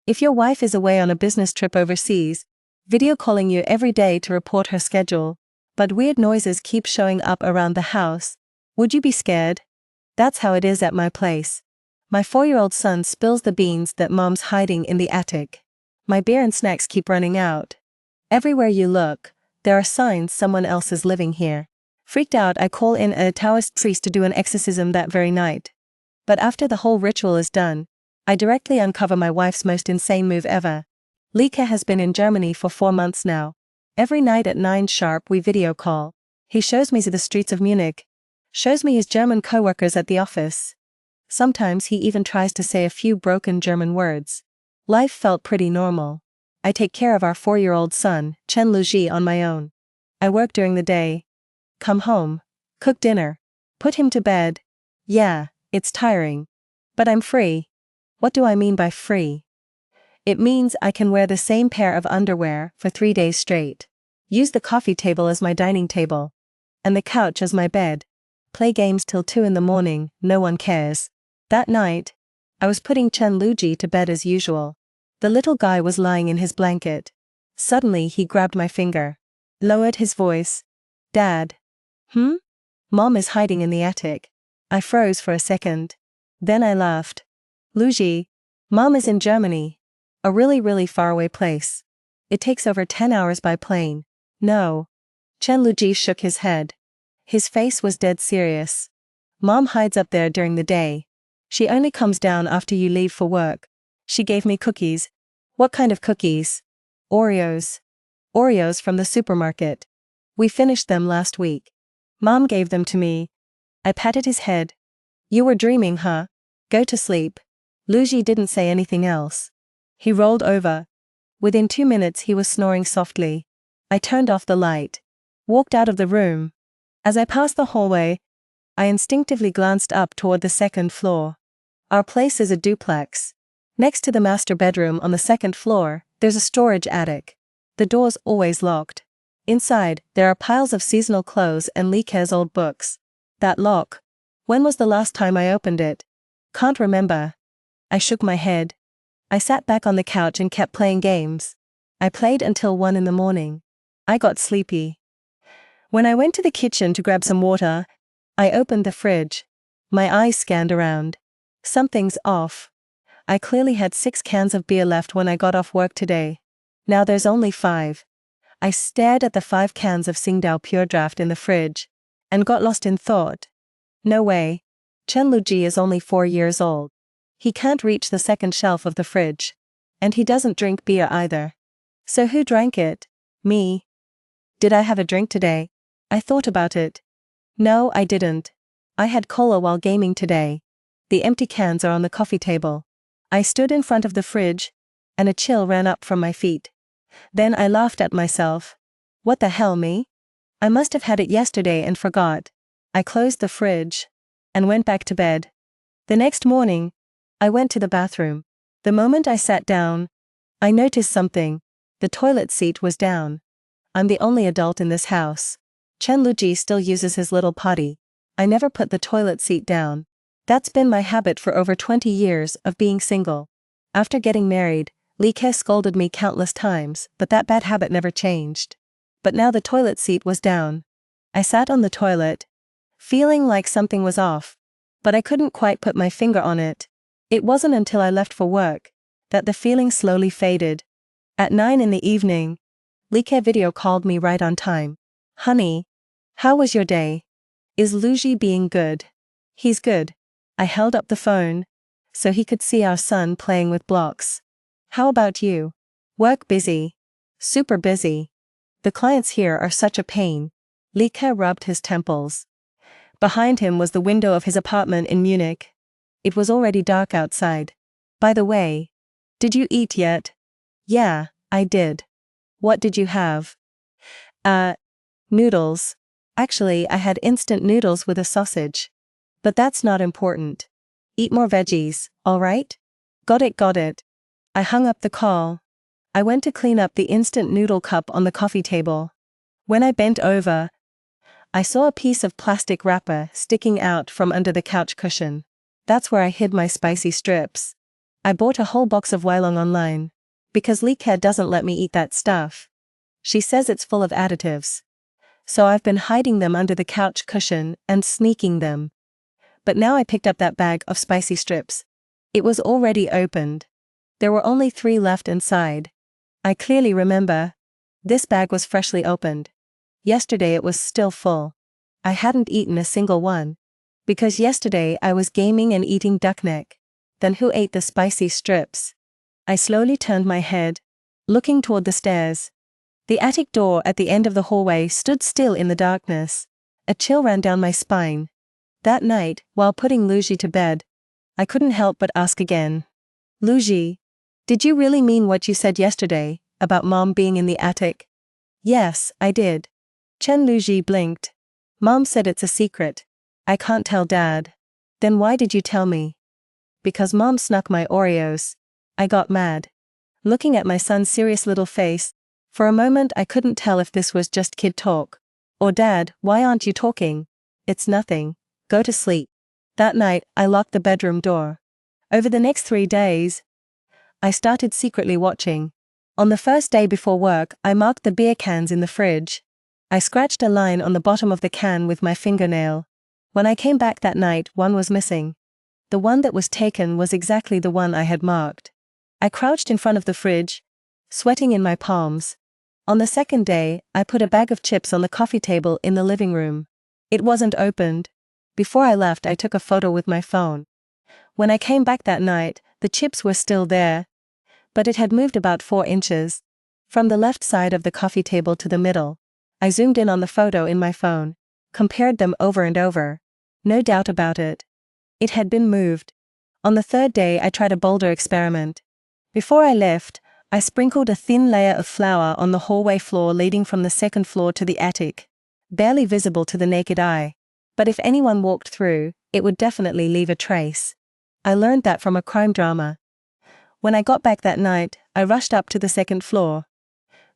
If your wife is away on a business trip overseas, video calling you every day to report her schedule, but weird noises keep showing up around the house, would you be scared? That's how it is at my place. My 4-year-old son spills the beans that mom's hiding in the attic. My beer and snacks keep running out. Everywhere you look, there are signs someone else is living here. Freaked out, I call in a Taoist priest to do an exorcism that very night. But after the whole ritual is done, I directly uncover my wife's most insane move ever. Lieke has been in Germany for 4 months now. Every night at 9 sharp we video call. He shows me the streets of Munich. Shows me his German co-workers at the office. Sometimes he even tries to say a few broken German words. Life felt pretty normal. I take care of our 4-year-old son, Chen Luji, on my own. I work during the day. Come home. Cook dinner. Put him to bed. Yeah, it's tiring. But I'm free. What do I mean by free? It means I can wear the same pair of underwear for 3 days straight. Use the coffee table as my dining table. And the couch as my bed. Play games till 2 in the morning, no one cares. That night, I was putting Chen Luji to bed as usual. The little guy was lying in his blanket. Suddenly he grabbed my finger. Lowered his voice. Dad. Mom is hiding in the attic. I froze for a second. Then I laughed. Luji, Mom is in Germany. A really faraway place. It takes over 10 hours by plane. No. Chen Luji shook his head. His face was dead serious. Mom hides up there during the day. She only comes down after you leave for work. She gave me cookies. What kind of cookies? Oreos. Oreos from the supermarket. We finished them last week. Mom gave them to me. I patted his head. You were dreaming, huh? Go to sleep. Luji didn't say anything else. He rolled over. Within 2 minutes he was snoring softly. I turned off the light. Walked out of the room. As I passed the hallway, I instinctively glanced up toward the 2nd floor. Our place is a duplex. Next to the master bedroom on the 2nd floor, there's a storage attic. The door's always locked. Inside, there are piles of seasonal clothes and Liike's old books. That lock. When was the last time I opened it? Can't remember. I shook my head. I sat back on the couch and kept playing games. I played until 1 in the morning. I got sleepy. When I went to the kitchen to grab some water, I opened the fridge. My eyes scanned around. Something's off. I clearly had 6 cans of beer left when I got off work today. Now there's only 5. I stared at the 5 cans of Tsingtao Pure Draft in the fridge, and got lost in thought. No way. Chen Luji is only 4 years old. He can't reach the 2nd shelf of the fridge. And he doesn't drink beer either. So who drank it? Me. Did I have a drink today? I thought about it. No, I didn't. I had cola while gaming today. The empty cans are on the coffee table. I stood in front of the fridge, and a chill ran up from my feet. Then I laughed at myself. What the hell, me? I must have had it yesterday and forgot. I closed the fridge, and went back to bed. The next morning, I went to the bathroom. The moment I sat down, I noticed something. The toilet seat was down. I'm the only adult in this house. Chen Luji still uses his little potty. I never put the toilet seat down. That's been my habit for over 20 years of being single. After getting married, Lieke scolded me countless times, but that bad habit never changed. But now the toilet seat was down. I sat on the toilet, feeling like something was off, but I couldn't quite put my finger on it. It wasn't until I left for work that the feeling slowly faded. At 9 in the evening, Lieke video called me right on time. Honey, how was your day? Is Luji being good? He's good. I held up the phone, so he could see our son playing with blocks. How about you? Work busy? Super busy. The clients here are such a pain. Lieke rubbed his temples. Behind him was the window of his apartment in Munich. It was already dark outside. By the way, did you eat yet? Yeah, I did. What did you have? Noodles. Actually, I had instant noodles with a sausage. But that's not important. Eat more veggies, alright? Got it. I hung up the call. I went to clean up the instant noodle cup on the coffee table. When I bent over, I saw a piece of plastic wrapper sticking out from under the couch cushion. That's where I hid my spicy strips. I bought a whole box of Wylong online. Because Lee Care doesn't let me eat that stuff. She says it's full of additives. So I've been hiding them under the couch cushion and sneaking them. But now I picked up that bag of spicy strips. It was already opened. There were only 3 left inside. I clearly remember. This bag was freshly opened. Yesterday it was still full. I hadn't eaten a single one. Because yesterday I was gaming and eating duck neck. Then who ate the spicy strips? I slowly turned my head, looking toward the stairs. The attic door at the end of the hallway stood still in the darkness. A chill ran down my spine. That night, while putting Luigi to bed, I couldn't help but ask again. Luigi, did you really mean what you said yesterday, about Mom being in the attic? Yes, I did. Chen Luigi blinked. Mom said it's a secret. I can't tell Dad. Then why did you tell me? Because Mom snuck my Oreos. I got mad. Looking at my son's serious little face, for a moment I couldn't tell if this was just kid talk. Or Dad, why aren't you talking? It's nothing. Go to sleep. That night, I locked the bedroom door. Over the next 3 days, I started secretly watching. On the first day before work, I marked the beer cans in the fridge. I scratched a line on the bottom of the can with my fingernail. When I came back that night, one was missing. The one that was taken was exactly the one I had marked. I crouched in front of the fridge, sweating in my palms. On the second day, I put a bag of chips on the coffee table in the living room. It wasn't opened. Before I left, I took a photo with my phone. When I came back that night, the chips were still there. But it had moved about 4 inches. From the left side of the coffee table to the middle. I zoomed in on the photo in my phone. Compared them over and over. No doubt about it. It had been moved. On the 3rd day I tried a bolder experiment. Before I left, I sprinkled a thin layer of flour on the hallway floor leading from the 2nd floor to the attic. Barely visible to the naked eye. But if anyone walked through, it would definitely leave a trace. I learned that from a crime drama. When I got back that night, I rushed up to the 2nd floor.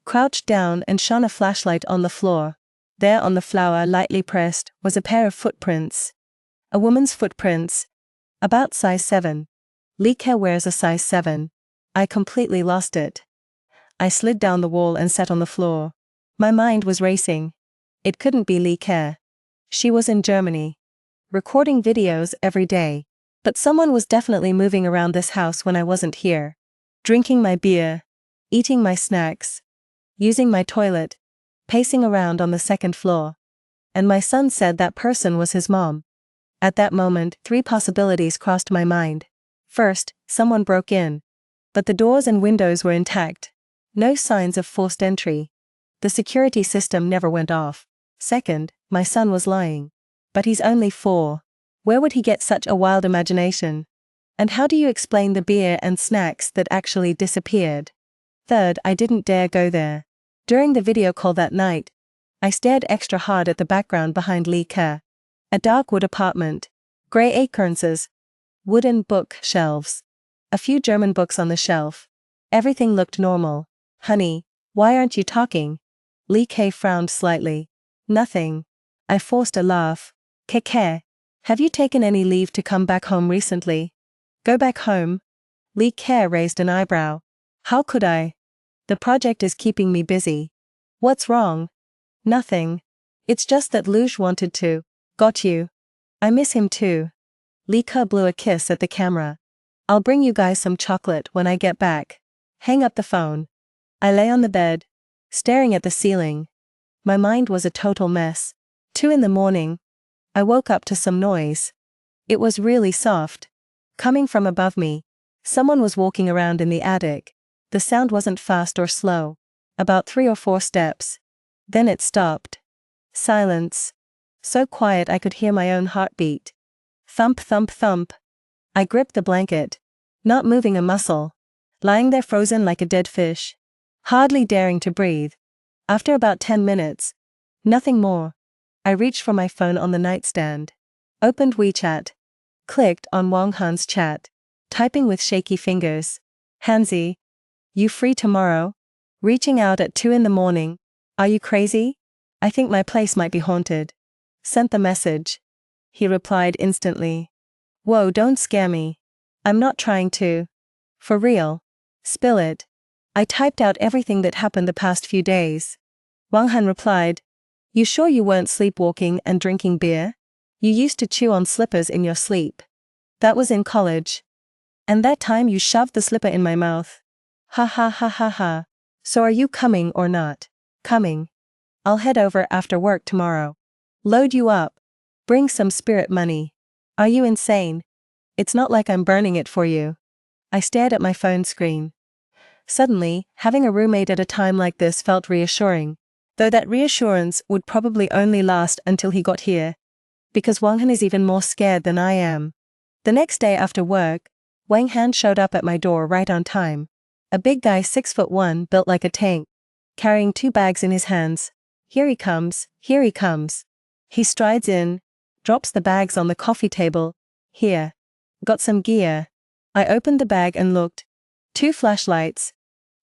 Crouched down and shone a flashlight on the floor. There on the flour, lightly pressed, was a pair of footprints. A woman's footprints. About size 7. Lee Care wears a size 7. I completely lost it. I slid down the wall and sat on the floor. My mind was racing. It couldn't be Lee Care. She was in Germany. Recording videos every day. But someone was definitely moving around this house when I wasn't here. Drinking my beer. Eating my snacks. Using my toilet. Pacing around on the 2nd floor. And my son said that person was his mom. At that moment, 3 possibilities crossed my mind. First, someone broke in. But the doors and windows were intact. No signs of forced entry. The security system never went off. Second, my son was lying. But he's only 4. Where would he get such a wild imagination? And how do you explain the beer and snacks that actually disappeared? Third, I didn't dare go there. During the video call that night, I stared extra hard at the background behind Lee Care. A dark wood apartment. Grey acornses. Wooden book shelves. A few German books on the shelf. Everything looked normal. Honey, why aren't you talking? Lee Care frowned slightly. Nothing. I forced a laugh. Keke. Have you taken any leave to come back home recently? Go back home? Lee Care raised an eyebrow. How could I? The project is keeping me busy. What's wrong? Nothing. It's just that Luge wanted to. Got you. I miss him too. Lee Care blew a kiss at the camera. I'll bring you guys some chocolate when I get back. Hang up the phone. I lay on the bed, staring at the ceiling. My mind was a total mess. 2 in the morning. I woke up to some noise. It was really soft. Coming from above me. Someone was walking around in the attic. The sound wasn't fast or slow. About 3 or 4 steps. Then it stopped. Silence. So quiet I could hear my own heartbeat. Thump, thump, thump. I gripped the blanket. Not moving a muscle. Lying there frozen like a dead fish. Hardly daring to breathe. After about 10 minutes. Nothing more. I reached for my phone on the nightstand. Opened WeChat. Clicked on Wang Han's chat. Typing with shaky fingers. Hansi. You free tomorrow? Reaching out at 2 in the morning. Are you crazy? I think my place might be haunted. Sent the message. He replied instantly. Whoa, don't scare me. I'm not trying to. For real? Spill it. I typed out everything that happened the past few days. Wang Han replied, You sure you weren't sleepwalking and drinking beer? You used to chew on slippers in your sleep. That was in college. And that time you shoved the slipper in my mouth. Ha ha ha ha ha. So are you coming or not? Coming. I'll head over after work tomorrow. Load you up. Bring some spirit money. Are you insane? It's not like I'm burning it for you. I stared at my phone screen. Suddenly, having a roommate at a time like this felt reassuring, though that reassurance would probably only last until he got here. Because Wang Han is even more scared than I am. The next day after work, Wang Han showed up at my door right on time. A big guy 6'1", built like a tank, carrying 2 bags in his hands. Here he comes, here he comes. He strides in, drops the bags on the coffee table. Here. Got some gear. I opened the bag and looked. 2 flashlights,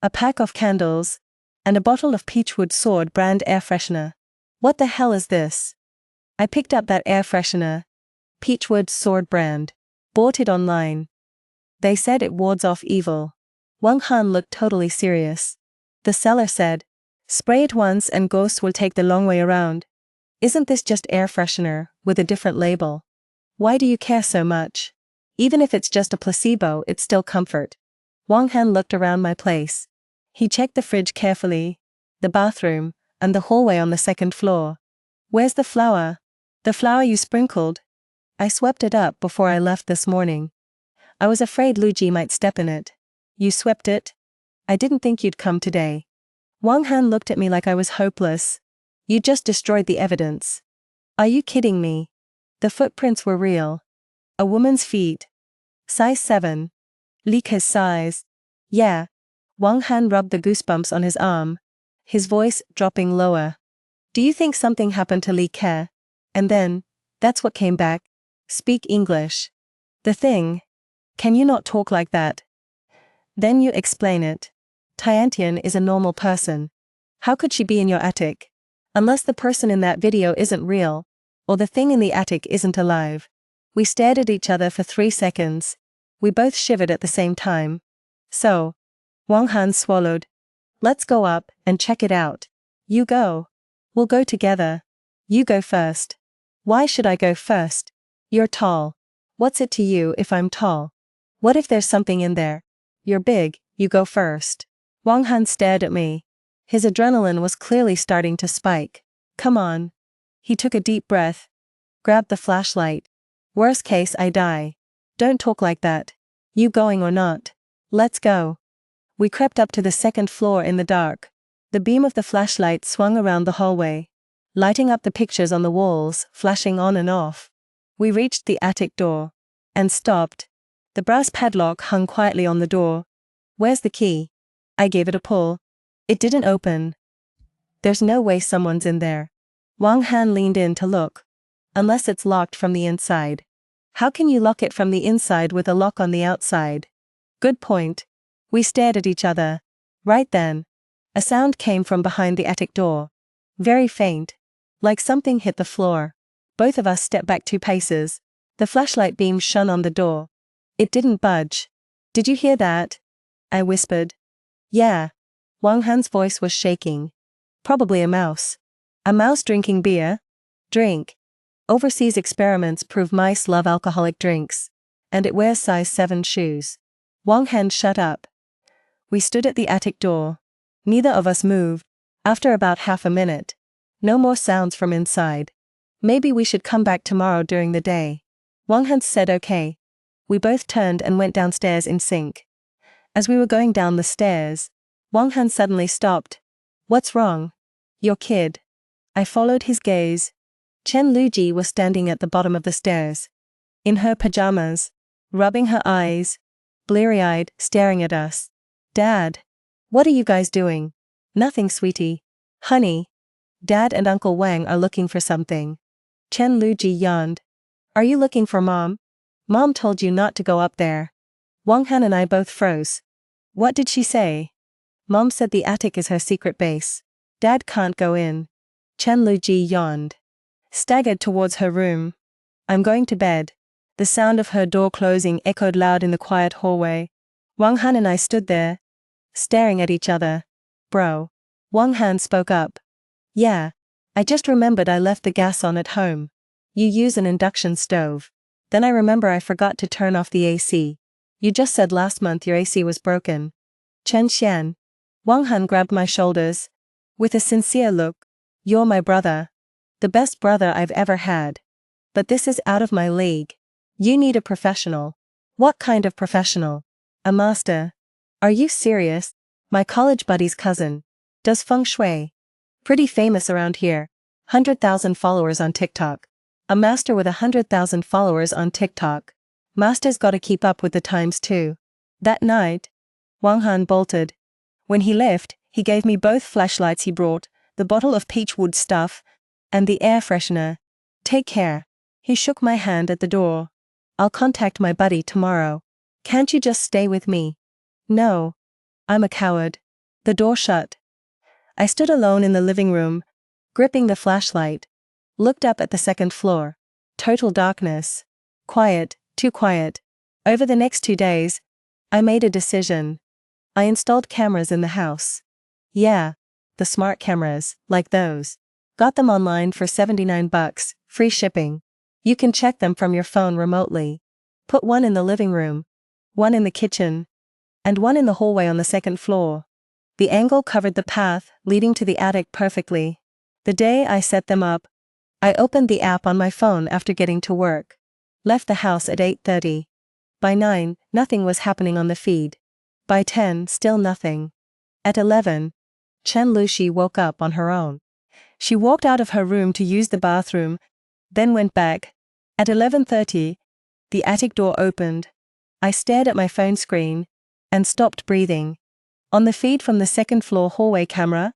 a pack of candles, and a bottle of Peachwood Sword brand air freshener. What the hell is this? I picked up that air freshener. Peachwood Sword brand. Bought it online. They said it wards off evil. Wang Han looked totally serious. The seller said, Spray it once and ghosts will take the long way around. Isn't this just air freshener, with a different label? Why do you care so much? Even if it's just a placebo, it's still comfort. Wang Han looked around my place. He checked the fridge carefully, the bathroom, and the hallway on the 2nd floor. Where's the flour? The flour you sprinkled? I swept it up before I left this morning. I was afraid Luigi might step in it. You swept it? I didn't think you'd come today. Wang Han looked at me like I was hopeless. You just destroyed the evidence. Are you kidding me? The footprints were real. A woman's feet. Size 7. Li Ke's size. Yeah. Wang Han rubbed the goosebumps on his arm, his voice dropping lower. Do you think something happened to Li Ke? And then, that's what came back. Speak English. The thing. Can you not talk like that? Then you explain it. Tiantian is a normal person. How could she be in your attic? Unless the person in that video isn't real, or the thing in the attic isn't alive. We stared at each other for 3 seconds. We both shivered at the same time. So, Wang Han swallowed. Let's go up and check it out. You go. We'll go together. You go first. Why should I go first? You're tall. What's it to you if I'm tall? What if there's something in there? You're big, you go first. Wang Han stared at me. His adrenaline was clearly starting to spike. Come on. He took a deep breath. Grabbed the flashlight. Worst case I die. Don't talk like that. You going or not? Let's go. We crept up to the 2nd floor in the dark. The beam of the flashlight swung around the hallway, lighting up the pictures on the walls, flashing on and off. We reached the attic door. And stopped. The brass padlock hung quietly on the door. Where's the key? I gave it a pull. It didn't open. There's no way someone's in there. Wang Han leaned in to look. Unless it's locked from the inside. How can you lock it from the inside with a lock on the outside? Good point. We stared at each other. Right then, a sound came from behind the attic door. Very faint. Like something hit the floor. Both of us stepped back 2 paces. The flashlight beam shone on the door. It didn't budge. Did you hear that? I whispered. Yeah. Wang Han's voice was shaking. Probably a mouse. A mouse drinking beer? Drink. Overseas experiments prove mice love alcoholic drinks. And it wears size 7 shoes. Wang Han shut up. We stood at the attic door. Neither of us moved. After about half a minute. No more sounds from inside. Maybe we should come back tomorrow during the day. Wang Han said okay. We both turned and went downstairs in sync. As we were going down the stairs, Wang Han suddenly stopped. What's wrong? Your kid. I followed his gaze. Chen Luji was standing at the bottom of the stairs. In her pajamas. Rubbing her eyes. Bleary-eyed, staring at us. Dad. What are you guys doing? Nothing, sweetie. Honey. Dad and Uncle Wang are looking for something. Chen Luji yawned. Are you looking for Mom? Mom told you not to go up there. Wang Han and I both froze. What did she say? Mom said the attic is her secret base. Dad can't go in. Chen Luji yawned. Staggered towards her room. I'm going to bed. The sound of her door closing echoed loud in the quiet hallway. Wang Han and I stood there, staring at each other. Bro. Wang Han spoke up. Yeah. I just remembered I left the gas on at home. You use an induction stove. Then I remember I forgot to turn off the AC. You just said last month your AC was broken. Chen Xian. Wang Han grabbed my shoulders. With a sincere look. You're my brother. The best brother I've ever had. But this is out of my league. You need a professional. What kind of professional? A master. Are you serious? My college buddy's cousin. Does feng shui. Pretty famous around here. 100,000 followers on TikTok. A master with 100,000 followers on TikTok. Master's gotta keep up with the times too. That night, Wang Han bolted. When he left, he gave me both flashlights he brought, the bottle of peachwood stuff, and the air freshener. Take care. He shook my hand at the door. I'll contact my buddy tomorrow. Can't you just stay with me? No. I'm a coward. The door shut. I stood alone in the living room, gripping the flashlight. Looked up at the second floor. Total darkness. Quiet, too quiet. Over the next 2 days, I made a decision. I installed cameras in the house. Yeah. The smart cameras, like those. Got them online for $79, free shipping. You can check them from your phone remotely. Put one in the living room, one in the kitchen, and one in the hallway on the second floor. The angle covered the path leading to the attic perfectly. The day I set them up, I opened the app on my phone after getting to work. Left the house at 8:30. By 9, nothing was happening on the feed. By 10, still nothing. At 11, Chen Lushi woke up on her own. She walked out of her room to use the bathroom, then went back. At 11:30, the attic door opened. I stared at my phone screen and stopped breathing. On the feed from the second floor hallway camera,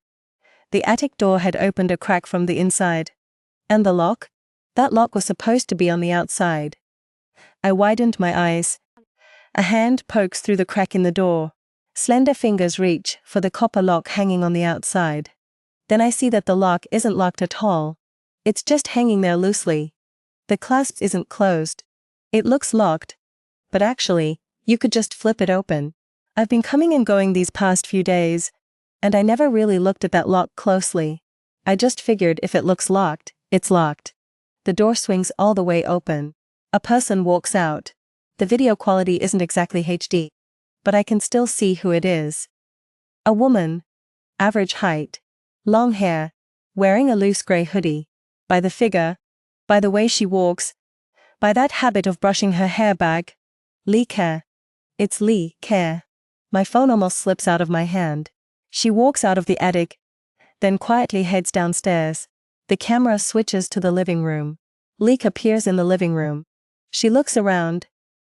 the attic door had opened a crack from the inside. And the lock? That lock was supposed to be on the outside. I widened my eyes. A hand pokes through the crack in the door. Slender fingers reach for the copper lock hanging on the outside. Then I see that the lock isn't locked at all. It's just hanging there loosely. The clasp isn't closed. It looks locked. But actually, you could just flip it open. I've been coming and going these past few days, and I never really looked at that lock closely. I just figured if it looks locked, it's locked. The door swings all the way open. A person walks out. The video quality isn't exactly HD, but I can still see who it is. A woman. Average height. Long hair. Wearing a loose gray hoodie. By the figure. By the way she walks. By that habit of brushing her hair back. Lee Care. It's Lee Care. My phone almost slips out of my hand. She walks out of the attic, then quietly heads downstairs. The camera switches to the living room. Leek appears in the living room. She looks around,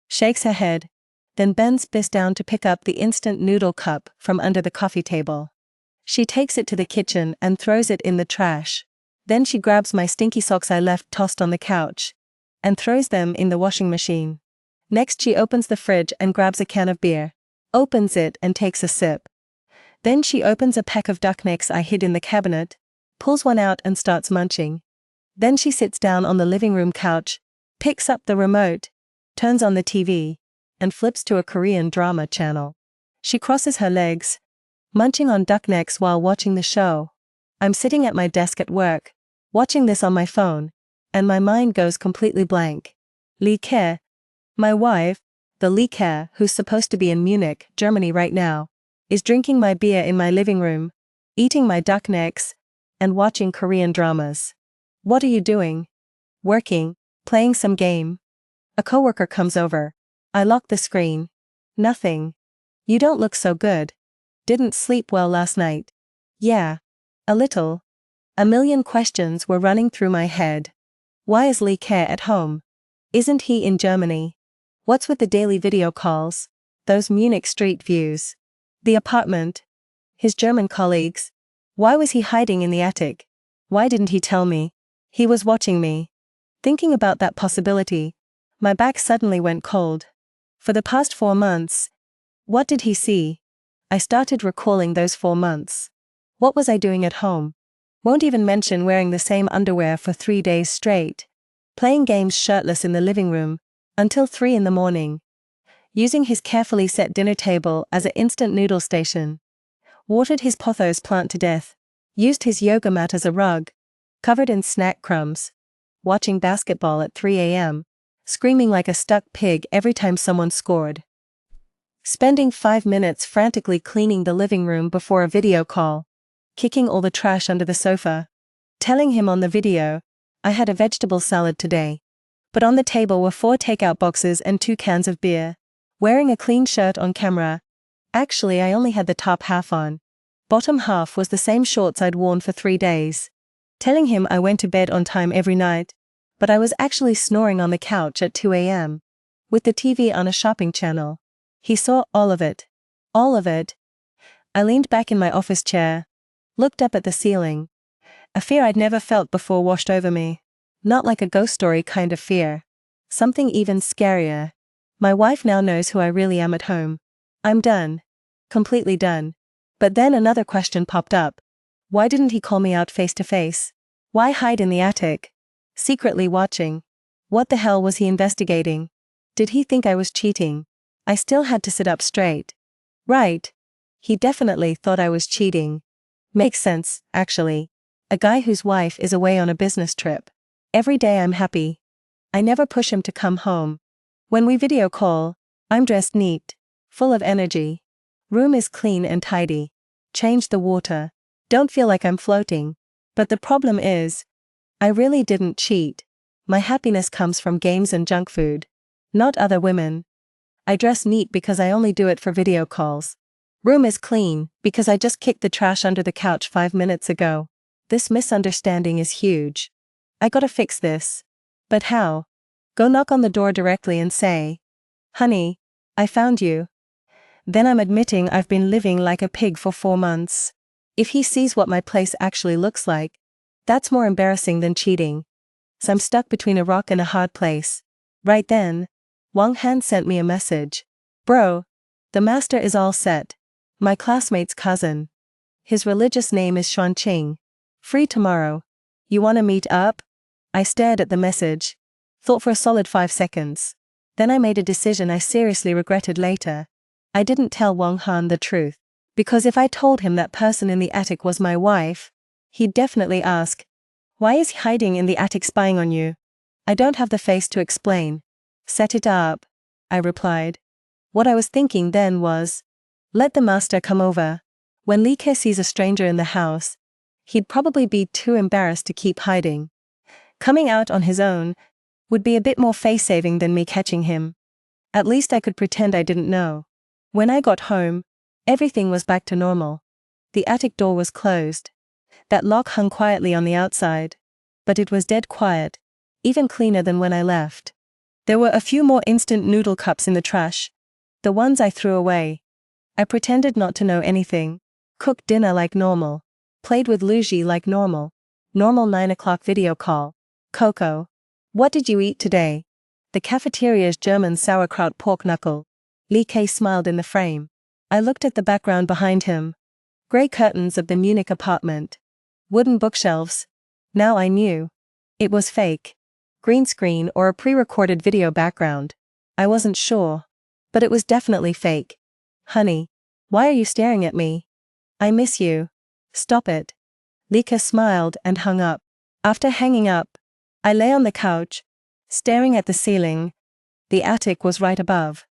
shakes her head, then bends fist down to pick up the instant noodle cup from under the coffee table. She takes it to the kitchen and throws it in the trash. Then she grabs my stinky socks I left tossed on the couch and throws them in the washing machine. Next she opens the fridge and grabs a can of beer. Opens it and takes a sip. Then she opens a pack of duck necks I hid in the cabinet, pulls one out and starts munching. Then she sits down on the living room couch, picks up the remote, turns on the TV, and flips to a Korean drama channel. She crosses her legs, munching on duck necks while watching the show. I'm sitting at my desk at work, watching this on my phone, and my mind goes completely blank. Lee Care, my wife, the Lee Care who's supposed to be in Munich, Germany right now, is drinking my beer in my living room, eating my duck necks, and watching Korean dramas. What are you doing? Working, playing some game. A coworker comes over. I lock the screen. Nothing. You don't look so good. Didn't sleep well last night. Yeah. A little. A million questions were running through my head. Why is Lee Care at home? Isn't he in Germany? What's with the daily video calls? Those Munich street views? The apartment? His German colleagues? Why was he hiding in the attic? Why didn't he tell me? He was watching me. Thinking about that possibility, my back suddenly went cold. For the past 4 months, what did he see? I started recalling those 4 months. What was I doing at home? Won't even mention wearing the same underwear for 3 days straight. Playing games shirtless in the living room, until 3 in the morning. using his carefully set dinner table as an instant noodle station. Watered his pothos plant to death. Used his yoga mat as a rug, covered in snack crumbs. Watching basketball at 3 a.m., screaming like a stuck pig every time someone scored. Spending 5 minutes frantically cleaning the living room before a video call. Kicking all the trash under the sofa. Telling him on the video, I had a vegetable salad today. But on the table were 4 takeout boxes and 2 cans of beer. Wearing a clean shirt on camera. Actually, I only had the top half on. Bottom half was the same shorts I'd worn for 3 days. Telling him I went to bed on time every night, but I was actually snoring on the couch at 2 a.m. with the TV on a shopping channel. He saw all of it. All of it. I leaned back in my office chair, looked up at the ceiling. A fear I'd never felt before washed over me. Not like a ghost story kind of fear. Something even scarier. My wife now knows who I really am at home. I'm done. Completely done. But then another question popped up. Why didn't he call me out face to face? Why hide in the attic? Secretly watching. What the hell was he investigating? Did he think I was cheating? I still had to sit up straight. Right. He definitely thought I was cheating. Makes sense, actually. A guy whose wife is away on a business trip. Every day I'm happy. I never push him to come home. When we video call, I'm dressed neat, full of energy. Room is clean and tidy. Change the water. Don't feel like I'm floating. But the problem is, I really didn't cheat. My happiness comes from games and junk food. Not other women. I dress neat because I only do it for video calls. Room is clean because I just kicked the trash under the couch 5 minutes ago. This misunderstanding is huge. I gotta fix this. But how? Go knock on the door directly and say, "Honey, I found you." Then I'm admitting I've been living like a pig for 4 months. If he sees what my place actually looks like, that's more embarrassing than cheating. So I'm stuck between a rock and a hard place. Right then, Wang Han sent me a message. "Bro, the master is all set. My classmate's cousin. His religious name is Xuanqing. Free tomorrow. You wanna meet up?" I stared at the message. Thought for a solid 5 seconds. Then I made a decision I seriously regretted later. I didn't tell Wang Han the truth. Because if I told him that person in the attic was my wife, he'd definitely ask, "Why is he hiding in the attic spying on you?" I don't have the face to explain. "Set it up," I replied. What I was thinking then was, let the master come over. When Li Ke sees a stranger in the house, he'd probably be too embarrassed to keep hiding. Coming out on his own would be a bit more face-saving than me catching him. At least I could pretend I didn't know. When I got home, everything was back to normal. The attic door was closed. That lock hung quietly on the outside. But it was dead quiet, even cleaner than when I left. There were a few more instant noodle cups in the trash. The ones I threw away. I pretended not to know anything. Cooked dinner like normal. Played with Luigi like normal. Normal 9 o'clock video call. Coco. What did you eat today? The cafeteria's German sauerkraut pork knuckle. Li Ke smiled in the frame. I looked at the background behind him. Grey curtains of the Munich apartment. Wooden bookshelves. Now I knew. It was fake. Green screen or a pre-recorded video background. I wasn't sure. But it was definitely fake. "Honey, why are you staring at me? I miss you." "Stop it." Li Ke smiled and hung up. After hanging up, I lay on the couch, staring at the ceiling. The attic was right above.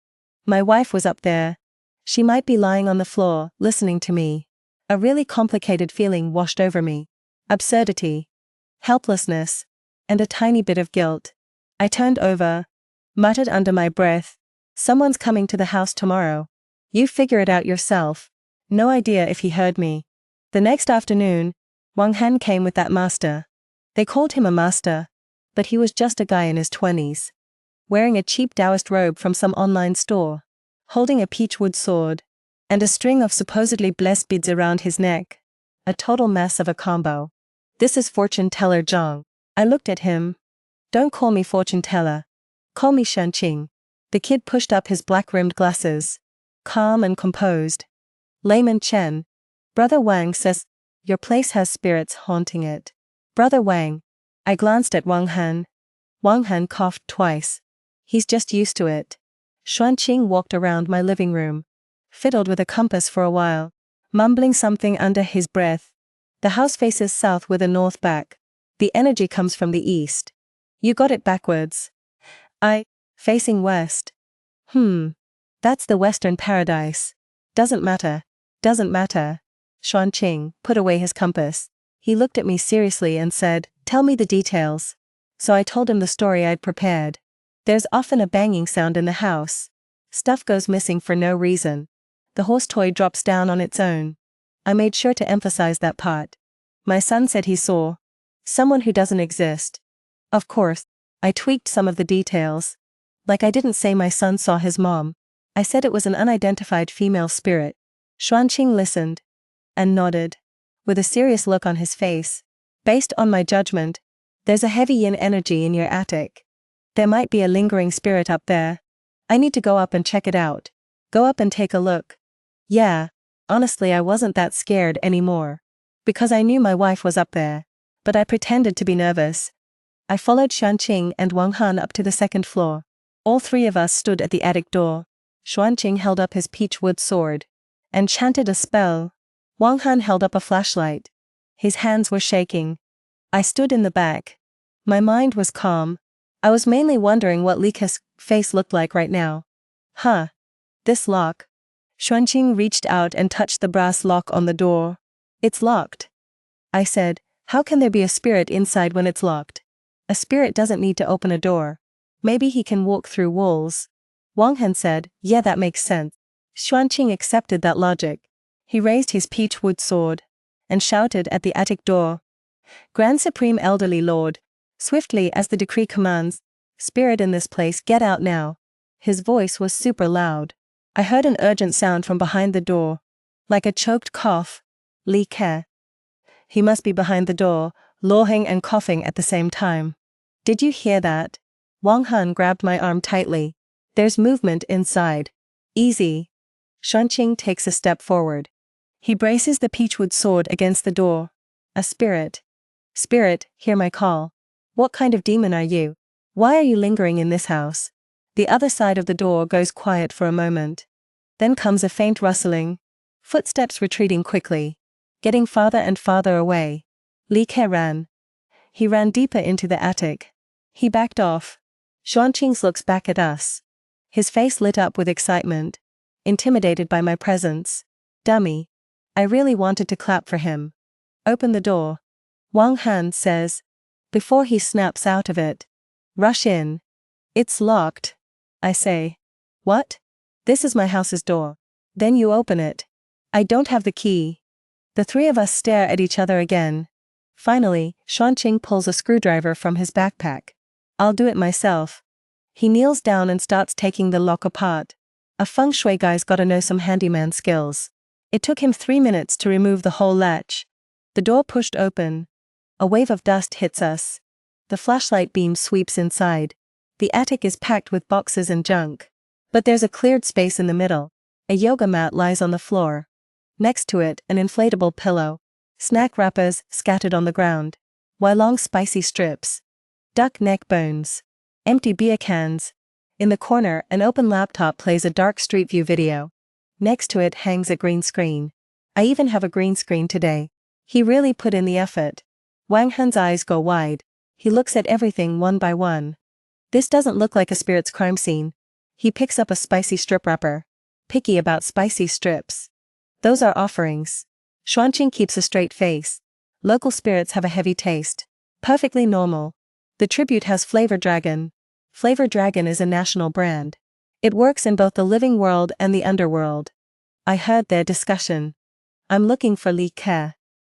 My wife was up there. She might be lying on the floor, listening to me. A really complicated feeling washed over me. Absurdity. Helplessness. And a tiny bit of guilt. I turned over, muttered under my breath, "Someone's coming to the house tomorrow. You figure it out yourself." No idea if he heard me. The next afternoon, Wang Han came with that master. They called him a master, but he was just a guy in his 20s. Wearing a cheap Taoist robe from some online store. Holding a peachwood sword. And a string of supposedly blessed beads around his neck. A total mess of a combo. "This is fortune teller Zhang." I looked at him. "Don't call me fortune teller. Call me Shanqing." The kid pushed up his black-rimmed glasses. Calm and composed. "Layman Chen. Brother Wang says, your place has spirits haunting it." "Brother Wang." I glanced at Wang Han. Wang Han coughed twice. "He's just used to it." Xuanqing walked around my living room, fiddled with a compass for a while, mumbling something under his breath. The house faces south with a north back. The energy comes from the east. You got it backwards. Facing west. That's the western paradise. Doesn't matter. Xuanqing put away his compass. He looked at me seriously and said, "Tell me the details." So I told him the story I'd prepared. There's often a banging sound in the house. Stuff goes missing for no reason. The horse toy drops down on its own. I made sure to emphasize that part. My son said he saw someone who doesn't exist. Of course, I tweaked some of the details. Like I didn't say my son saw his mom. I said it was an unidentified female spirit. Xuanqing listened and nodded, with a serious look on his face. Based on my judgment, there's a heavy yin energy in your attic. There might be a lingering spirit up there. I need to go up and check it out. Go up and take a look. Yeah, honestly I wasn't that scared anymore. Because I knew my wife was up there. But I pretended to be nervous. I followed Xuanqing and Wang Han up to the second floor. All three of us stood at the attic door. Xuanqing held up his peach wood sword and chanted a spell. Wang Han held up a flashlight. His hands were shaking. I stood in the back. My mind was calm. I was mainly wondering what Li Ke's face looked like right now. This lock. Xuanqing reached out and touched the brass lock on the door. It's locked. I said, how can there be a spirit inside when it's locked? A spirit doesn't need to open a door. Maybe he can walk through walls. Wang Han said, yeah, that makes sense. Xuanqing accepted that logic. He raised his peach wood sword and shouted at the attic door. Grand Supreme Elderly Lord, swiftly as the decree commands, spirit in this place, get out now. His voice was super loud. I heard an urgent sound from behind the door. Like a choked cough. Li Ke. He must be behind the door, lowing and coughing at the same time. Did you hear that? Wang Han grabbed my arm tightly. There's movement inside. Easy. Xuanqing takes a step forward. He braces the peachwood sword against the door. A spirit. Spirit, hear my call. What kind of demon are you? Why are you lingering in this house? The other side of the door goes quiet for a moment. Then comes a faint rustling. Footsteps retreating quickly. Getting farther and farther away. Li Ke ran. He ran deeper into the attic. He backed off. Xuanqing looks back at us. His face lit up with excitement. Intimidated by my presence. Dummy. I really wanted to clap for him. Open the door. Wang Han says. Before he snaps out of it. Rush in. It's locked. I say. What? This is my house's door. Then you open it. I don't have the key. The three of us stare at each other again. Finally, Xuanqing pulls a screwdriver from his backpack. I'll do it myself. He kneels down and starts taking the lock apart. A feng shui guy's gotta know some handyman skills. It took him 3 minutes to remove the whole latch. The door pushed open. A wave of dust hits us. The flashlight beam sweeps inside. The attic is packed with boxes and junk. But there's a cleared space in the middle. A yoga mat lies on the floor. Next to it, an inflatable pillow. Snack wrappers scattered on the ground. Long spicy strips. Duck neck bones. Empty beer cans. In the corner, an open laptop plays a dark Street View video. Next to it hangs a green screen. I even have a green screen today. He really put in the effort. Wang Han's eyes go wide. He looks at everything one by one. This doesn't look like a spirit's crime scene. He picks up a spicy strip wrapper. Picky about spicy strips. Those are offerings. Xuanqing keeps a straight face. Local spirits have a heavy taste. Perfectly normal. The tribute has Flavor Dragon. Flavor Dragon is a national brand. It works in both the living world and the underworld. I heard their discussion. I'm looking for Li Ke.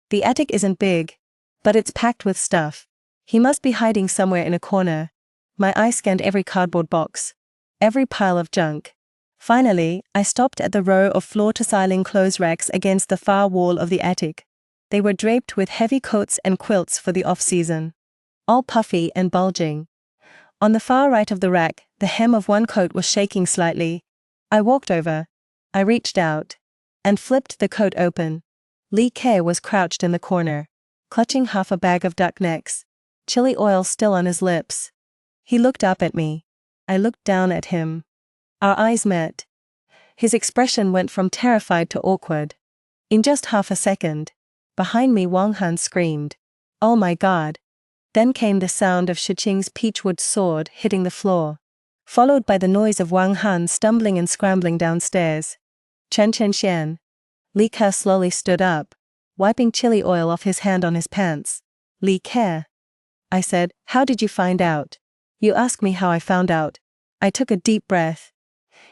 The attic isn't big, but it's packed with stuff. He must be hiding somewhere in a corner. My eye scanned every cardboard box. Every pile of junk. Finally, I stopped at the row of floor-to-ceiling clothes racks against the far wall of the attic. They were draped with heavy coats and quilts for the off-season. All puffy and bulging. On the far right of the rack, the hem of one coat was shaking slightly. I walked over. I reached out. And flipped the coat open. Li Ke was crouched in the corner, clutching half a bag of duck necks. Chili oil still on his lips. He looked up at me. I looked down at him. Our eyes met. His expression went from terrified to awkward. In just half a second. Behind me Wang Han screamed. "Oh my god." Then came the sound of Shiqing's peachwood sword hitting the floor, followed by the noise of Wang Han stumbling and scrambling downstairs. Chen Xian. Li Ke slowly stood up, wiping chili oil off his hand on his pants. "Li Ke," I said, "how did you find out?" "You ask me how I found out." I took a deep breath.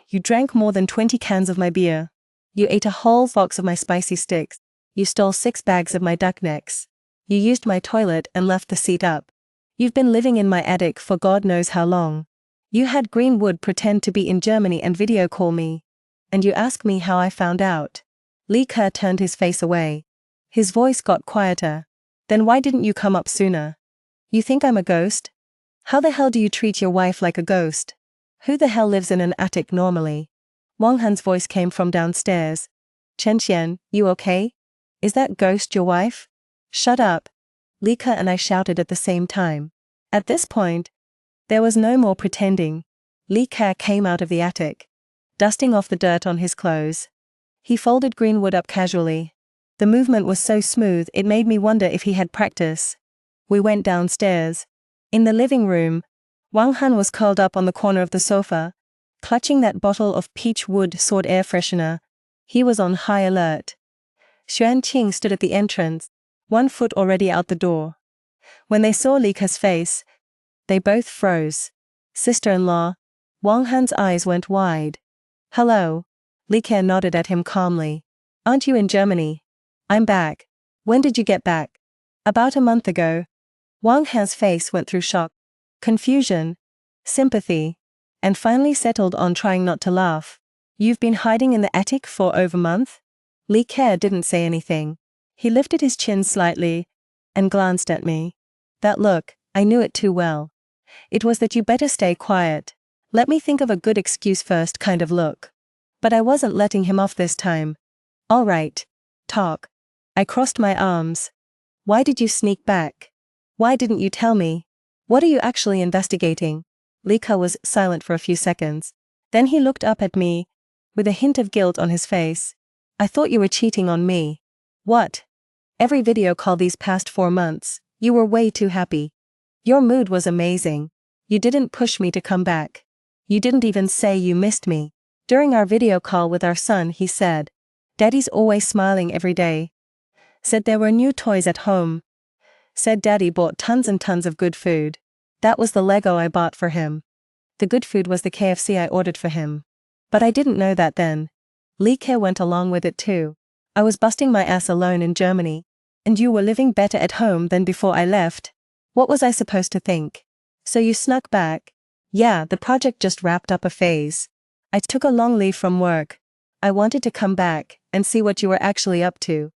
"You drank more than 20 cans of my beer. You ate a whole box of my spicy sticks. You stole 6 bags of my duck necks. You used my toilet and left the seat up. You've been living in my attic for God knows how long. You had Greenwood pretend to be in Germany and video call me. And you ask me how I found out." Li Ke turned his face away. His voice got quieter. "Then why didn't you come up sooner? You think I'm a ghost? How the hell do you treat your wife like a ghost? Who the hell lives in an attic normally?" Wang Han's voice came from downstairs. "Chen Xian, you okay? Is that ghost your wife?" "Shut up." Li Ke and I shouted at the same time. At this point, there was no more pretending. Li Ke came out of the attic, dusting off the dirt on his clothes. He folded Greenwood up casually. The movement was so smooth it made me wonder if he had practice. We went downstairs. In the living room, Wang Han was curled up on the corner of the sofa, clutching that bottle of peach wood sword air freshener. He was on high alert. Xuan Qing stood at the entrance, 1 foot already out the door. When they saw Li Ke's face, they both froze. "Sister-in-law." Wang Han's eyes went wide. "Hello." Li Ke nodded at him calmly. "Aren't you in Germany?" "I'm back." "When did you get back?" "About a month ago." Wang Han's face went through shock, confusion, sympathy, and finally settled on trying not to laugh. "You've been hiding in the attic for over a month?" Li Ke didn't say anything. He lifted his chin slightly and glanced at me. That look, I knew it too well. It was that "you better stay quiet. Let me think of a good excuse first" kind of look. But I wasn't letting him off this time. "All right. Talk." I crossed my arms. "Why did you sneak back? Why didn't you tell me? What are you actually investigating?" Li Ke was silent for a few seconds. Then he looked up at me, with a hint of guilt on his face. "I thought you were cheating on me." "What?" "Every video call these past 4 months, you were way too happy. Your mood was amazing. You didn't push me to come back. You didn't even say you missed me." During our video call with our son he said, "Daddy's always smiling every day." Said there were new toys at home. Said Daddy bought tons and tons of good food. That was the Lego I bought for him. The good food was the KFC I ordered for him. But I didn't know that then. Li Ke went along with it too. "I was busting my ass alone in Germany. And you were living better at home than before I left. What was I supposed to think? So you snuck back?" "Yeah, the project just wrapped up a phase. I took a long leave from work. I wanted to come back and see what you were actually up to."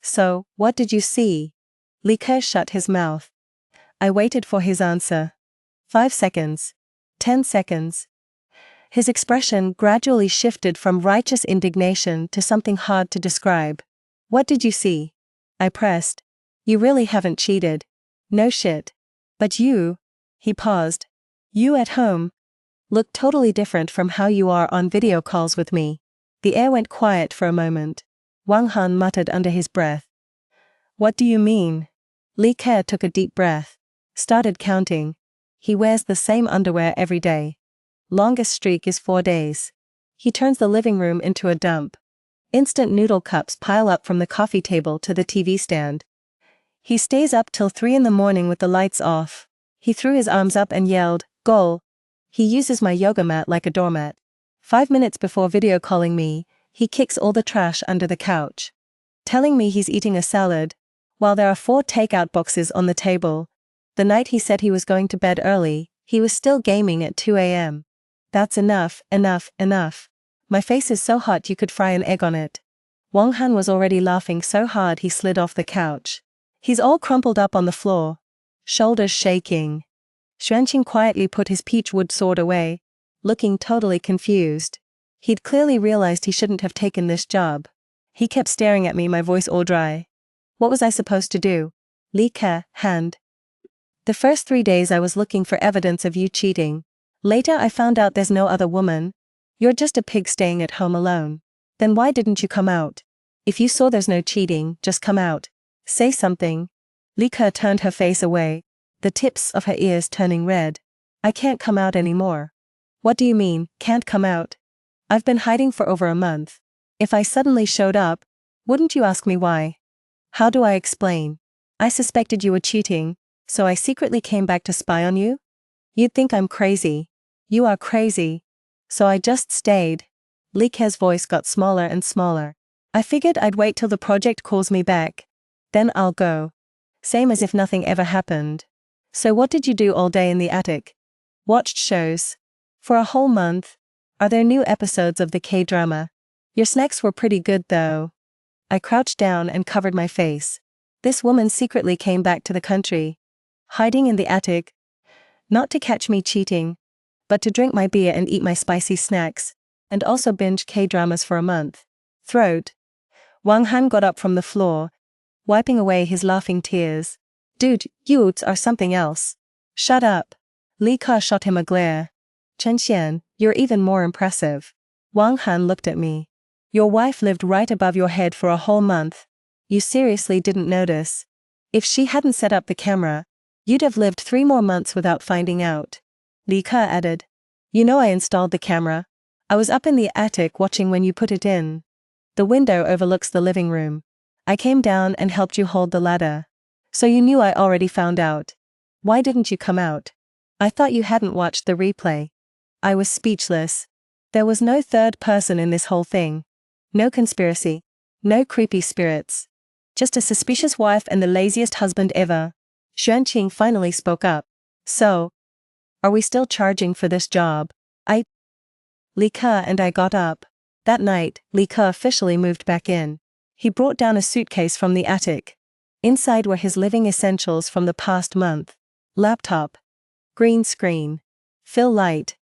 "So, what did you see?" Li Ke shut his mouth. I waited for his answer. 5 seconds. 10 seconds. His expression gradually shifted from righteous indignation to something hard to describe. "What did you see?" I pressed. "You really haven't cheated." "No shit. But you," he paused, "you at home look totally different from how you are on video calls with me." The air went quiet for a moment. Wang Han muttered under his breath. "What do you mean?" Li Ke took a deep breath. Started counting. "He wears the same underwear every day. Longest streak is 4 days. He turns the living room into a dump. Instant noodle cups pile up from the coffee table to the TV stand. He stays up till 3 in the morning with the lights off. He threw his arms up and yelled, 'Goal!' He uses my yoga mat like a doormat. 5 minutes before video calling me, he kicks all the trash under the couch. Telling me he's eating a salad, while there are 4 takeout boxes on the table. The night he said he was going to bed early, he was still gaming at 2 a.m. That's enough, enough, enough. My face is so hot you could fry an egg on it." Wang Han was already laughing so hard he slid off the couch. He's all crumpled up on the floor, shoulders shaking. Xuanqing quietly put his peachwood sword away, looking totally confused. He'd clearly realized he shouldn't have taken this job. He kept staring at me, my voice all dry. "What was I supposed to do?" Li Ke, hand. "The first 3 days I was looking for evidence of you cheating. Later I found out there's no other woman. You're just a pig staying at home alone. Then why didn't you come out? If you saw there's no cheating, just come out. Say something. Li Ke turned her face away, the tips of her ears turning red. I can't come out anymore. What do you mean, can't come out? I've been hiding for over a month. If I suddenly showed up, wouldn't you ask me why? How do I explain? I suspected you were cheating, so I secretly came back to spy on you? You'd think I'm crazy. You are crazy. So I just stayed. Li Ke's voice got smaller and smaller. I figured I'd wait till the project calls me back. Then I'll go. Same as if nothing ever happened. So what did you do all day in the attic? Watched shows. For a whole month. Are there new episodes of the K-drama? Your snacks were pretty good though. I crouched down and covered my face. This woman secretly came back to the country. Hiding in the attic. Not to catch me cheating, but to drink my beer and eat my spicy snacks, and also binge K-dramas for a month. Throat. Wang Han got up from the floor, wiping away his laughing tears. Dude, you are something else. Shut up. Li Ke shot him a glare. Chen Xian, you're even more impressive. Wang Han looked at me. Your wife lived right above your head for a whole month. You seriously didn't notice? If she hadn't set up the camera, you'd have lived 3 more months without finding out. Li Ke added. You know I installed the camera. I was up in the attic watching when you put it in. The window overlooks the living room. I came down and helped you hold the ladder. So you knew I already found out. Why didn't you come out? I thought you hadn't watched the replay. I was speechless. There was no third person in this whole thing. No conspiracy. No creepy spirits. Just a suspicious wife and the laziest husband ever. Xuanqing finally spoke up. So, are we still charging for this job? Li Ke and I got up. That night, Li Ke officially moved back in. He brought down a suitcase from the attic. Inside were his living essentials from the past month. Laptop. Green screen. Fill light.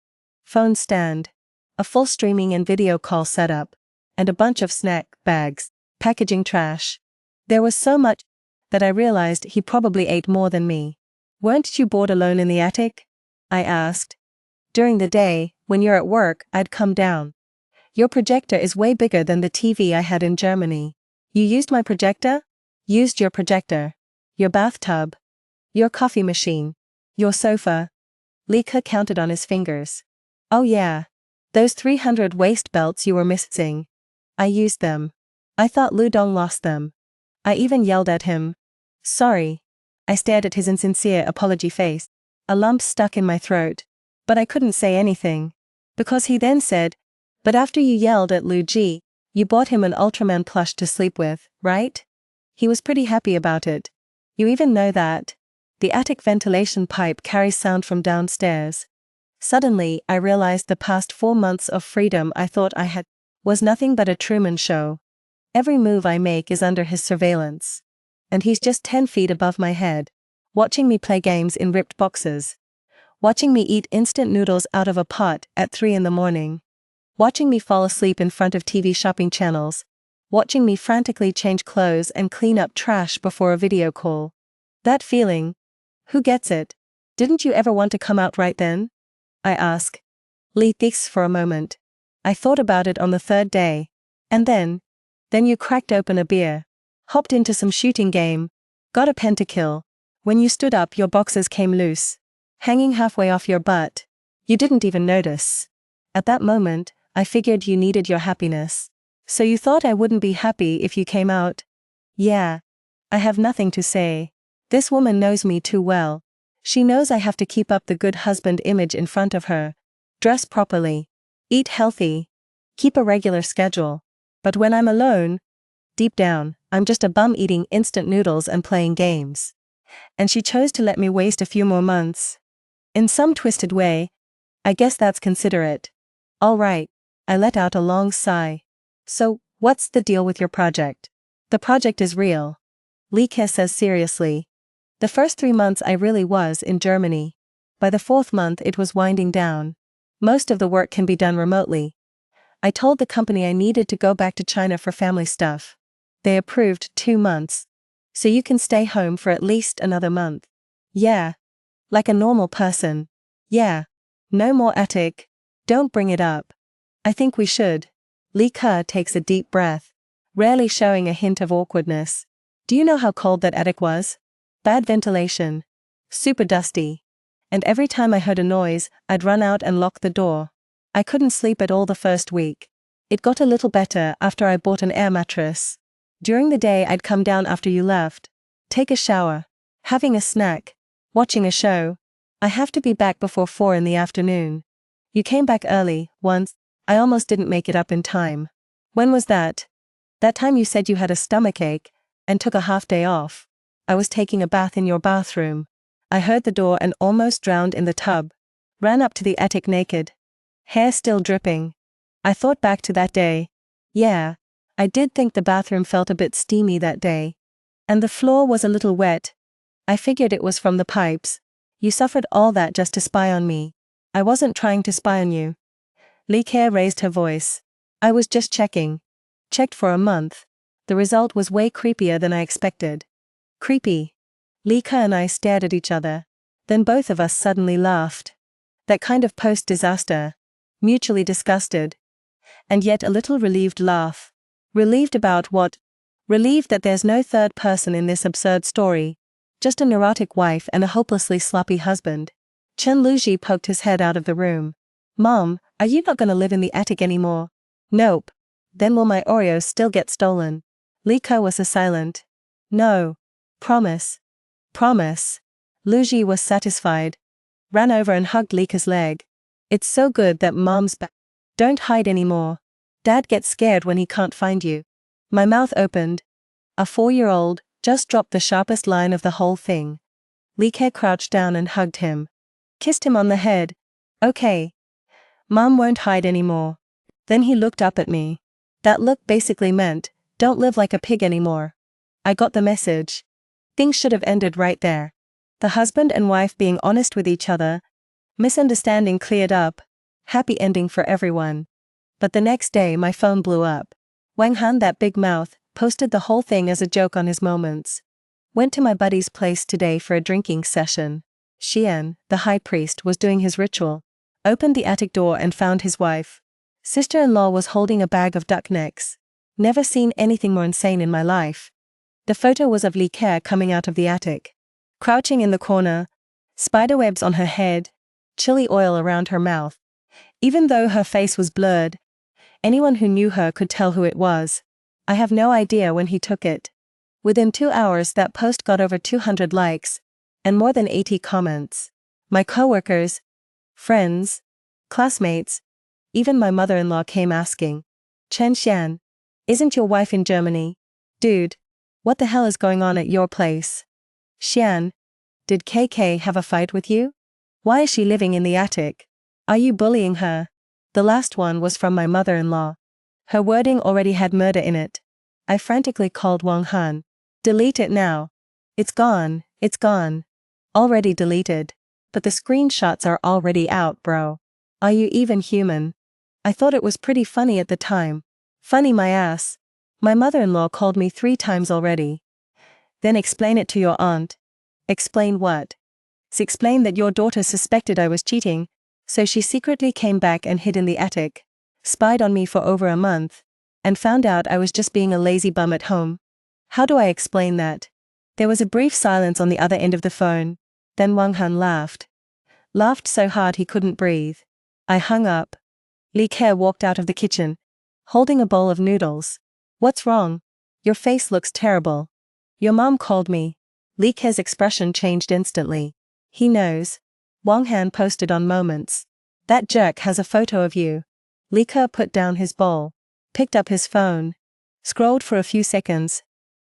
Phone stand. A full streaming and video call setup. And a bunch of snack bags. Packaging trash. There was so much that I realized he probably ate more than me. Weren't you bored alone in the attic? I asked. During the day, when you're at work, I'd come down. Your projector is way bigger than the TV I had in Germany. You used my projector? Used your projector. Your bathtub. Your coffee machine. Your sofa. Li Ke counted on his fingers. Oh yeah. Those 300 waist belts you were missing. I used them. I thought Lu Dong lost them. I even yelled at him. Sorry. I stared at his insincere apology face. A lump stuck in my throat. But I couldn't say anything. Because he then said, but after you yelled at Lu Ji, you bought him an Ultraman plush to sleep with, right? He was pretty happy about it. You even know that. The attic ventilation pipe carries sound from downstairs. Suddenly, I realized the past 4 months of freedom I thought I had was nothing but a Truman show. Every move I make is under his surveillance. And he's just 10 feet above my head, watching me play games in ripped boxes. Watching me eat instant noodles out of a pot at 3 in the morning. Watching me fall asleep in front of TV shopping channels. Watching me frantically change clothes and clean up trash before a video call. That feeling. Who gets it? Didn't you ever want to come out right then? I ask. Li thinks for a moment. I thought about it on the 3rd day. And then you cracked open a beer. Hopped into some shooting game. Got a pentakill. When you stood up your boxers came loose. Hanging halfway off your butt. You didn't even notice. At that moment, I figured you needed your happiness. So you thought I wouldn't be happy if you came out? Yeah. I have nothing to say. This woman knows me too well. She knows I have to keep up the good husband image in front of her. Dress properly. Eat healthy. Keep a regular schedule. But when I'm alone, deep down, I'm just a bum eating instant noodles and playing games. And she chose to let me waste a few more months. In some twisted way, I guess that's considerate. All right, I let out a long sigh. So, what's the deal with your project? The project is real. Li Ke says seriously. The first 3 months I really was in Germany. By the 4th month it was winding down. Most of the work can be done remotely. I told the company I needed to go back to China for family stuff. They approved 2 months. So you can stay home for at least another month. Yeah. Like a normal person. Yeah. No more attic. Don't bring it up. I think we should. Li Ke takes a deep breath, rarely showing a hint of awkwardness. Do you know how cold that attic was? Bad ventilation. Super dusty. And every time I heard a noise, I'd run out and lock the door. I couldn't sleep at all the first week. It got a little better after I bought an air mattress. During the day I'd come down after you left. Take a shower. Having a snack. Watching a show. I have to be back before 4 in the afternoon. You came back early, once. I almost didn't make it up in time. When was that? That time you said you had a stomachache, and took a half day off. I was taking a bath in your bathroom. I heard the door and almost drowned in the tub. Ran up to the attic naked. Hair still dripping. I thought back to that day. Yeah, I did think the bathroom felt a bit steamy that day. And the floor was a little wet. I figured it was from the pipes. You suffered all that just to spy on me. I wasn't trying to spy on you. Li Ke raised her voice. I was just checking. Checked for a month. The result was way creepier than I expected. Creepy. Li Ke and I stared at each other. Then both of us suddenly laughed. That kind of post-disaster. Mutually disgusted. And yet a little relieved laugh. Relieved about what? Relieved that there's no third person in this absurd story. Just a neurotic wife and a hopelessly sloppy husband. Chen Luji poked his head out of the room. Mom, are you not gonna live in the attic anymore? Nope. Then will my Oreos still get stolen? Li Ke was silent. No. Promise. Promise. Luji was satisfied. Ran over and hugged Li Ke's leg. It's so good that Mom's back. Don't hide anymore. Dad gets scared when he can't find you. My mouth opened. A 4-year-old just dropped the sharpest line of the whole thing. Li Ke crouched down and hugged him. Kissed him on the head. Okay. Mom won't hide anymore. Then he looked up at me. That look basically meant, don't live like a pig anymore. I got the message. Things should have ended right there. The husband and wife being honest with each other. Misunderstanding cleared up. Happy ending for everyone. But the next day my phone blew up. Wang Han, that big mouth, posted the whole thing as a joke on his moments. Went to my buddy's place today for a drinking session. Xian, the high priest, was doing his ritual. Opened the attic door and found his wife. Sister-in-law was holding a bag of duck necks. Never seen anything more insane in my life. The photo was of Li Ke coming out of the attic. Crouching in the corner. Spiderwebs on her head. Chili oil around her mouth. Even though her face was blurred, anyone who knew her could tell who it was. I have no idea when he took it. Within 2 hours that post got over 200 likes, and more than 80 comments. My coworkers, friends, classmates, even my mother-in-law came asking, Chen Xian, isn't your wife in Germany? Dude, what the hell is going on at your place? Xian, did KK have a fight with you? Why is she living in the attic? Are you bullying her? The last one was from my mother-in-law. Her wording already had murder in it. I frantically called Wang Han. Delete it now. It's gone, it's gone. Already deleted. But the screenshots are already out, bro. Are you even human? I thought it was pretty funny at the time. Funny my ass. My mother-in-law called me 3 times already. Then explain it to your aunt. Explain what? Explain that your daughter suspected I was cheating, so she secretly came back and hid in the attic, spied on me for over a month, and found out I was just being a lazy bum at home. How do I explain that? There was a brief silence on the other end of the phone. Then Wang Han laughed. Laughed so hard he couldn't breathe. I hung up. Li Ke walked out of the kitchen, holding a bowl of noodles. What's wrong? Your face looks terrible. Your mom called me. Li Ke's expression changed instantly. He knows. Wang Han posted on Moments. That jerk has a photo of you. Li Ke put down his bowl, picked up his phone, scrolled for a few seconds.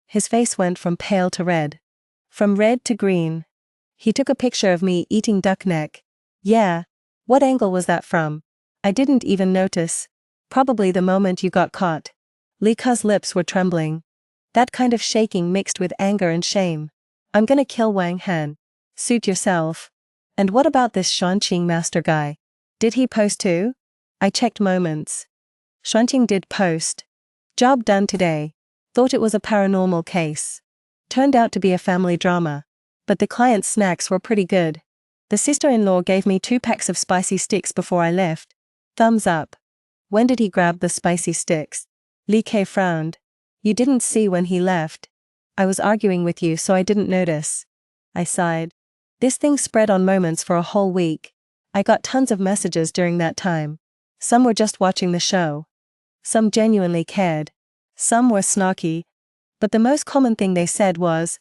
His face went from pale to red. From red to green. He took a picture of me eating duck neck. Yeah. What angle was that from? I didn't even notice. Probably the moment you got caught. Li Ke's lips were trembling. That kind of shaking mixed with anger and shame. I'm gonna kill Wang Han. Suit yourself. And what about this Shuanqing master guy? Did he post too? I checked Moments. Shuanqing did post. Job done today. Thought it was a paranormal case. Turned out to be a family drama. But the client's snacks were pretty good. The sister-in-law gave me 2 packs of spicy sticks before I left. Thumbs up. When did he grab the spicy sticks? Lee K frowned. You didn't see when he left. I was arguing with you so I didn't notice. I sighed. This thing spread on moments for a whole week. I got tons of messages during that time. Some were just watching the show. Some genuinely cared. Some were snarky. But the most common thing they said was,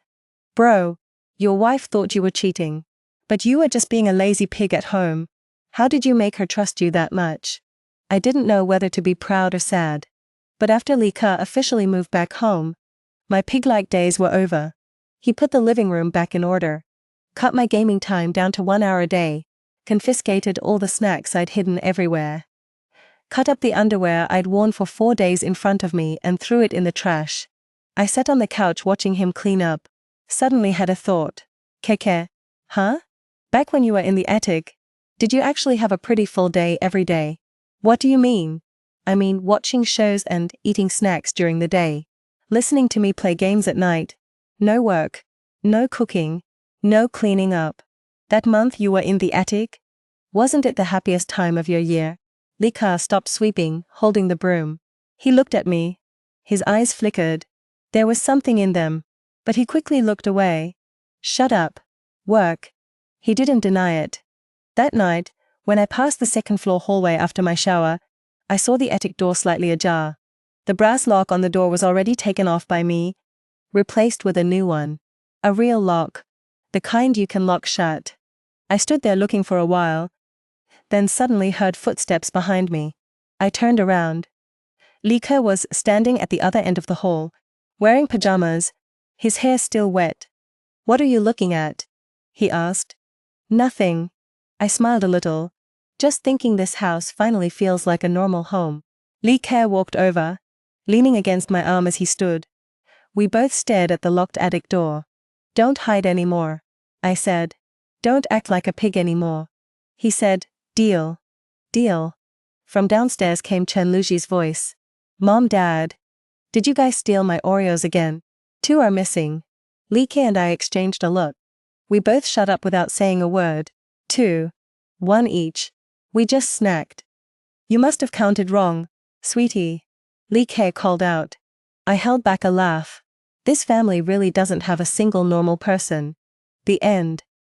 "Bro, your wife thought you were cheating. But you were just being a lazy pig at home. How did you make her trust you that much?" I didn't know whether to be proud or sad. But after Lee Ka officially moved back home, my pig-like days were over. He put the living room back in order, cut my gaming time down to 1 hour a day, confiscated all the snacks I'd hidden everywhere, cut up the underwear I'd worn for 4 days in front of me and threw it in the trash. I sat on the couch watching him clean up, suddenly had a thought. Keke, huh? Back when you were in the attic, did you actually have a pretty full day every day? What do you mean? I mean watching shows and eating snacks during the day, listening to me play games at night. No work, no cooking, no cleaning up. That month you were in the attic? Wasn't it the happiest time of your year? Lee Ka stopped sweeping, holding the broom. He looked at me. His eyes flickered. There was something in them. But he quickly looked away. Shut up. Work. He didn't deny it. That night, when I passed the second-floor hallway after my shower, I saw the attic door slightly ajar. The brass lock on the door was already taken off by me, replaced with a new one. A real lock. The kind you can lock shut. I stood there looking for a while, then suddenly heard footsteps behind me. I turned around. Lee Ka was standing at the other end of the hall, wearing pajamas, his hair still wet. "What are you looking at?" he asked. "Nothing." I smiled a little, just thinking this house finally feels like a normal home. Lee Ka walked over, leaning against my arm as he stood. We both stared at the locked attic door. "Don't hide anymore," I said. "Don't act like a pig anymore." He said, "Deal. Deal." From downstairs came Chen Luji's voice. "Mom, Dad. Did you guys steal my Oreos again? 2 are missing." Lee Ka and I exchanged a look. We both shut up without saying a word. 2. 1 each. We just snacked. "You must have counted wrong, sweetie," Lee Ka called out. I held back a laugh. This family really doesn't have a single normal person. The end.